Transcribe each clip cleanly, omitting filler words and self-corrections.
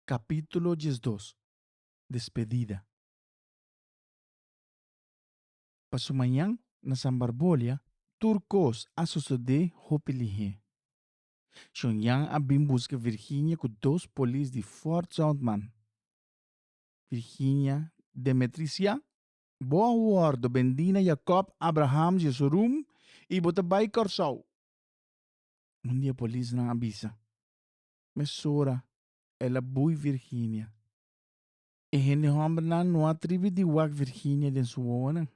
Capítulo 12. Despedida. Pasumayang na Sambarbolia, turcos a suceder hopelihe. Shonyang abim busca Virginia com 2 polícias de Fort Soundman. Virginia, Demetricia, boa guardo bendina Jacob Abraham Jesurum e botabai Corsau. Dia polícia não avisa. Mesora, ela bui Virginia. E hende homem não atribuye de wak Virginia den suona.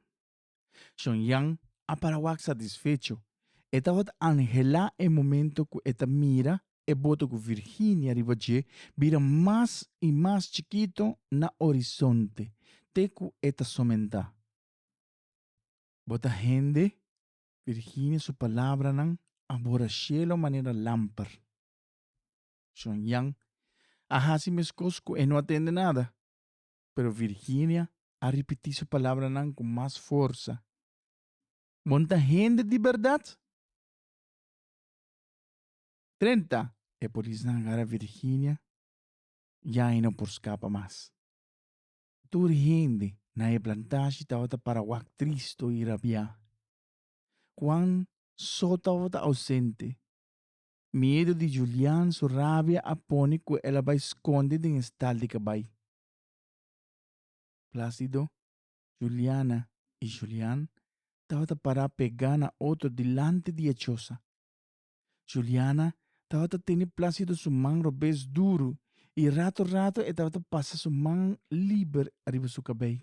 Shonyang aparawak satisfecho. Eta wat Angela e momento que eta mira e boto que Virginia ribaje vira más y más chiquito na horizonte. Teku eta somenta. Bota gente, Virginia su palabra nan abora cielo manera lampar. Shonyang ahasi mescosco e no atende nada. Pero Virginia a repetir su palabra nan con más fuerza. Monta gente de verdad? 30. E por isso na agarra Virginia. Já não por escapa mais. Tur gente na e plantagem tava para o tristo e rabia. Quando só tava ausente. Medo de Julian sua rabia apone que ela vai esconder em estal de cabai. Plácido, Juliana e Julian tava para pegar na outro delante de Echosa. Juliana tava tendo Plácido su mão robês duro e rato estava passa su mão livre arriba su cabelo.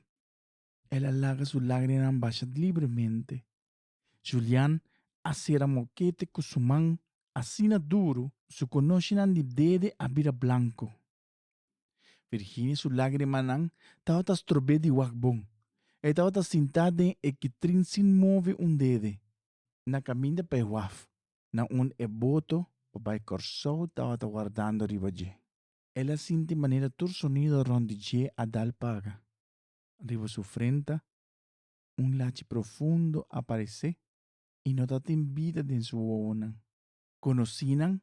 Ela larga su lágrima baixa livremente. Julian acera moquete com su mão assina duro, su conhecinan de dede a vira blanco. Virginia su lágrima nan tava strobe de wakbon. E tava sentada e que trin sin move dede. Na caminha para waf. Na eboto, papai corso tava guardando ribaje. Ela sente maneira tur sonido rondije a dal paga. Riba su frente, lache profundo aparece e não tem vida de sua ona. Conocinan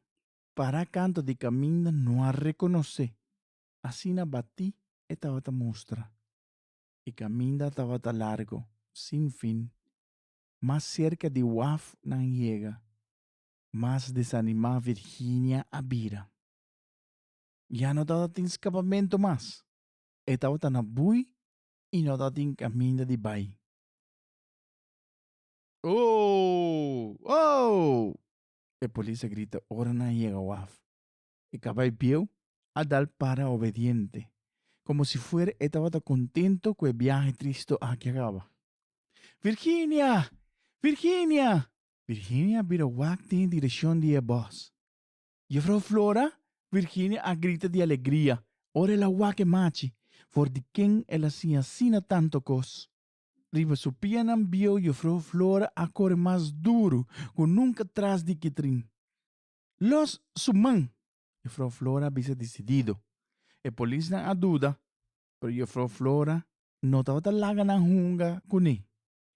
para canto de caminho não a reconhece. Assim na bati e tava mostra. E caminho estava largo, sem fim. Mais cerca de Waf não chega. Mas desanimar Virginia a vira. Já não tem escapamento mais. E estava na bui e não tem caminho de bai. Oh! Oh! A polícia grita, ora não chega Waf. E cabai pieu a dar para obediente. Como si fuera estaba contento con el viaje triste a que acaba. Virginia! Virginia! Virginia vira wacte en dirección de boss. Y Frau Flora, Virginia a grita de alegría. Ora la waque machi, for de quien ela hacía sina tanto cos. Riba su pianan vio y Frau Flora a corre más duro, con nunca tras de Kitrin. Los suman. Y Frau Flora dice decidido. E polisna a duda, pero yo Frau Flora no estaba laga na hunga kuni.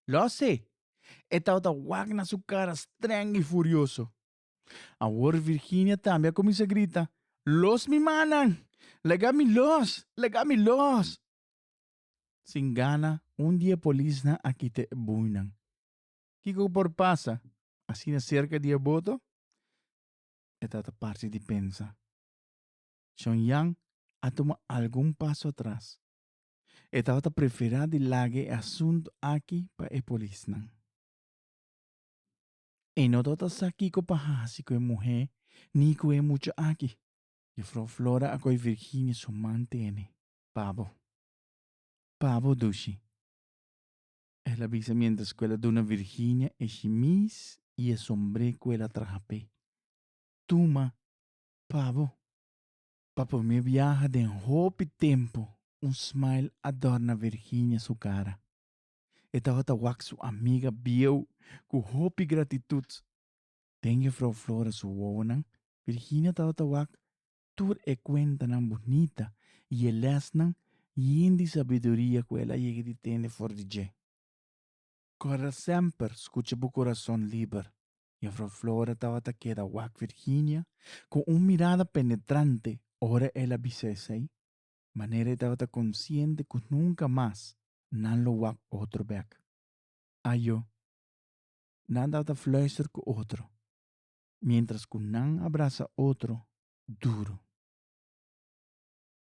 Lo sé, estaba wag na su cara estranho e furioso. Ahora Virginia também comienza a gritar, los me manan, legami los. Sin gana, dia polisna aqui te buinan. Kiko por pasa, assim na cerca de boto, estava parte de pensa. Shonyang a tomar algum passo atrás. Estava a preferir de lage assunto aqui para a polícia. E não está aqui com pahasi com a mulher, nem com a mucha aqui. E Frau Flora a com Virginia se mantém. Pavo dushi. Ela avisa mientras escola dona Virginia e chemise e a sombre que ela trape. Tuma, pavo. Papo me viaja de hope tempo. Smile adorna Virginia su cara. Estava tawak su amiga bieu com hope e gratitude. Tenho Frau Flora su wonan. Virginia estava tawak tur e cuenta nan bonita e elesnan yindi sabedoria que ela llega de tende for de je. Corra sempre escucha bu coração livre. E a Frau Flora estava queda wak Virginia com mirada penetrante, Ora ela bisesei, manera estaba consciente que nunca más nan lo wak otro back. Ayo, nan estaba fluister con otro, mientras que nan abraza otro duro.